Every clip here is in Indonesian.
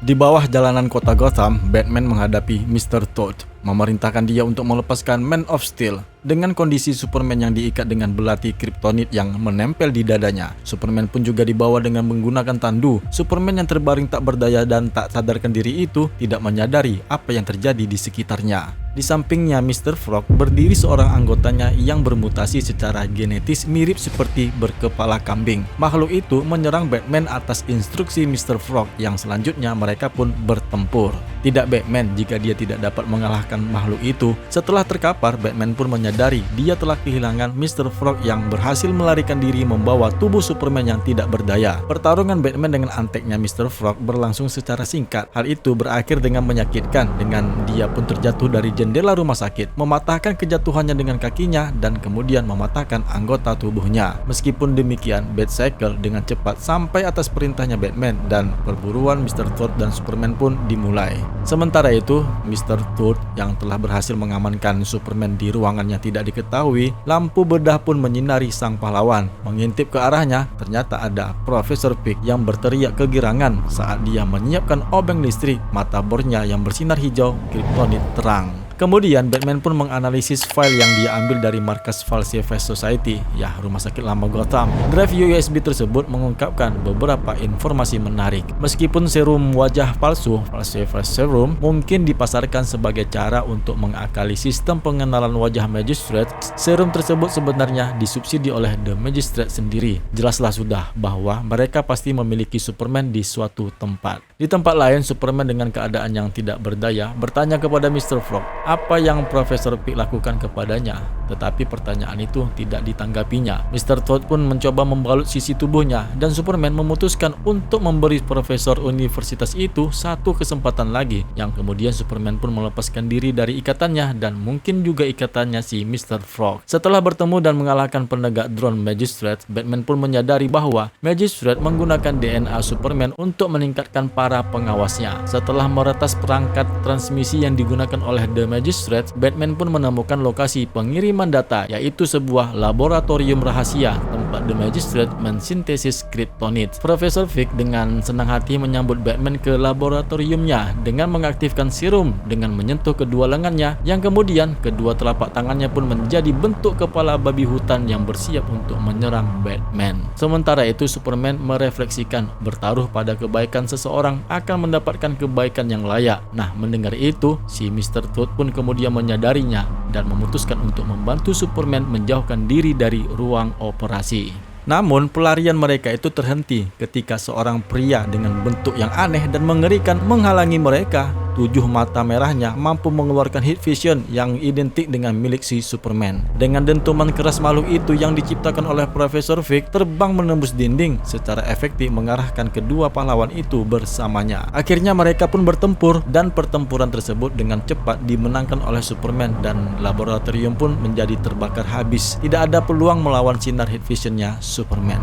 Di bawah jalanan kota Gotham, Batman menghadapi Mr. Toad, memerintahkan dia untuk melepaskan Man of Steel. Dengan kondisi Superman yang diikat dengan belati kriptonit yang menempel di dadanya, Superman pun juga dibawa dengan menggunakan tandu. Superman yang terbaring tak berdaya dan tak sadarkan diri itu tidak menyadari apa yang terjadi di sekitarnya. Di sampingnya Mr. Frog berdiri seorang anggotanya yang bermutasi secara genetis mirip seperti berkepala kambing. Makhluk itu menyerang Batman atas instruksi Mr. Frog yang selanjutnya mereka pun bertempur. Tidak Batman jika dia tidak dapat mengalahkan makhluk itu. Setelah terkapar, Batman pun menyadari dia telah kehilangan Mr. Frog yang berhasil melarikan diri membawa tubuh Superman yang tidak berdaya. Pertarungan Batman dengan anteknya Mr. Frog berlangsung secara singkat. Hal itu berakhir dengan menyakitkan, dengan dia pun terjatuh dari jendela rumah sakit, mematahkan kejatuhannya dengan kakinya dan kemudian mematahkan anggota tubuhnya. Meskipun demikian, Batcycle dengan cepat sampai atas perintahnya Batman dan perburuan Mr. Toad dan Superman pun dimulai. Sementara itu, Mr. Toad yang telah berhasil mengamankan Superman di ruangannya tidak diketahui, lampu bedah pun menyinari sang pahlawan. Mengintip ke arahnya, ternyata ada Profesor Pig yang berteriak kegirangan saat dia menyiapkan obeng listrik mata bornya yang bersinar hijau kriptonit terang. Kemudian Batman pun menganalisis file yang dia ambil dari markas Falsified Society, ya rumah sakit lama Gotham. Drive USB tersebut mengungkapkan beberapa informasi menarik. Meskipun serum wajah palsu, Falsified Serum, mungkin dipasarkan sebagai cara untuk mengakali sistem pengenalan wajah Magistrate, serum tersebut sebenarnya disubsidi oleh The Magistrate sendiri. Jelaslah sudah bahwa mereka pasti memiliki Superman di suatu tempat. Di tempat lain, Superman dengan keadaan yang tidak berdaya bertanya kepada Mr. Frog apa yang Profesor Pig lakukan kepadanya, tetapi pertanyaan itu tidak ditanggapinya. Mr. Toad pun mencoba membalut sisi tubuhnya dan Superman memutuskan untuk memberi Profesor Universitas itu satu kesempatan lagi, yang kemudian Superman pun melepaskan diri dari ikatannya dan mungkin juga ikatannya si Mr. Frog. Setelah bertemu dan mengalahkan penegak drone Magistrate, Batman pun menyadari bahwa Magistrate menggunakan DNA Superman untuk meningkatkan para pengawasnya. Setelah meretas perangkat transmisi yang digunakan oleh The Magistrate, Batman pun menemukan lokasi pengiriman data, yaitu sebuah laboratorium rahasia tempat The Magistrate mensintesis kryptonit. Profesor Fig dengan senang hati menyambut Batman ke laboratoriumnya dengan mengaktifkan serum dengan menyentuh kedua lengannya, yang kemudian kedua telapak tangannya pun menjadi bentuk kepala babi hutan yang bersiap untuk menyerang Batman. Sementara itu Superman merefleksikan bertaruh pada kebaikan seseorang akan mendapatkan kebaikan yang layak. Nah, mendengar itu, si Mr. Toad pun kemudian menyadarinya dan memutuskan untuk membantu Superman menjauhkan diri dari ruang operasi. Namun pelarian mereka itu terhenti ketika seorang pria dengan bentuk yang aneh dan mengerikan menghalangi mereka. 7 mata merahnya mampu mengeluarkan heat vision yang identik dengan milik si Superman. Dengan dentuman keras, makhluk itu yang diciptakan oleh Profesor Fig terbang menembus dinding secara efektif mengarahkan kedua pahlawan itu bersamanya. Akhirnya mereka pun bertempur dan pertempuran tersebut dengan cepat dimenangkan oleh Superman dan laboratorium pun menjadi terbakar habis. Tidak ada peluang melawan sinar heat visionnya Superman.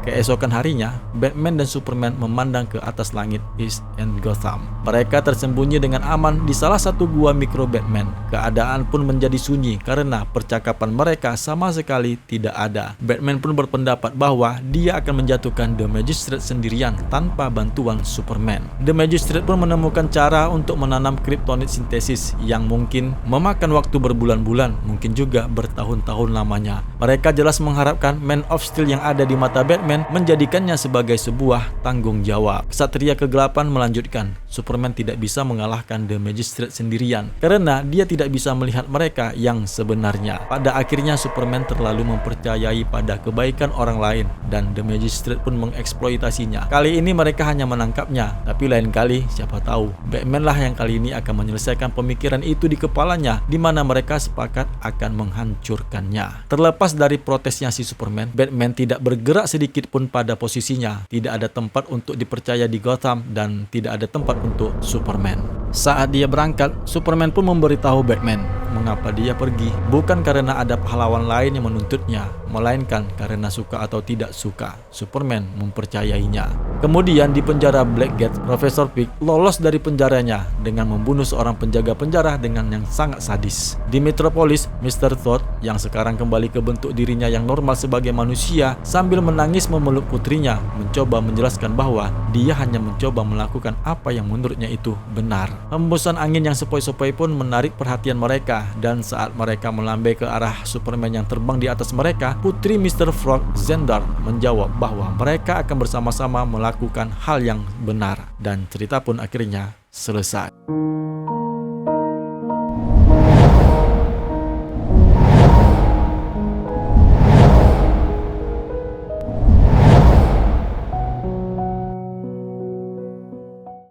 Keesokan harinya, Batman dan Superman memandang ke atas langit East End Gotham. Mereka tersembunyi dengan aman di salah satu gua mikro Batman. Keadaan pun menjadi sunyi karena percakapan mereka sama sekali tidak ada. Batman pun berpendapat bahwa dia akan menjatuhkan The Magistrate sendirian tanpa bantuan Superman. The Magistrate pun menemukan cara untuk menanam kryptonit sintesis yang mungkin memakan waktu berbulan-bulan, mungkin juga bertahun-tahun lamanya. Mereka jelas mengharapkan Man of Steel yang ada di mata Batman menjadikannya sebagai sebuah tanggung jawab. Ksatria kegelapan melanjutkan, Superman tidak bisa mengalahkan The Magistrate sendirian karena dia tidak bisa melihat mereka yang sebenarnya. Pada akhirnya Superman terlalu mempercayai pada kebaikan orang lain dan The Magistrate pun mengeksploitasinya. Kali ini mereka hanya menangkapnya, tapi lain kali siapa tahu Batman lah yang kali ini akan menyelesaikan pemikiran itu di kepalanya, di mana mereka sepakat akan menghancurkannya. Terlepas dari protesnya si Superman, Batman tidak bergerak sedikit pun pada posisinya. Tidak ada tempat untuk dipercaya di Gotham dan tidak ada tempat untuk Superman. Saat dia berangkat, Superman pun memberitahu Batman mengapa dia pergi, bukan karena ada pahlawan lain yang menuntutnya, melainkan karena suka atau tidak suka, Superman mempercayainya. Kemudian di penjara Blackgate, Profesor Fig lolos dari penjaranya dengan membunuh seorang penjaga penjara dengan yang sangat sadis. Di Metropolis, Mr. Todd yang sekarang kembali ke bentuk dirinya yang normal sebagai manusia sambil menangis memeluk putrinya mencoba menjelaskan bahwa dia hanya mencoba melakukan apa yang menurutnya itu benar. Hembusan angin yang sepoi-sepoi pun menarik perhatian mereka, dan saat mereka melambai ke arah Superman yang terbang di atas mereka, putri Mr. Frog, Xandar, menjawab bahwa mereka akan bersama-sama melakukan hal yang benar, dan cerita pun akhirnya selesai.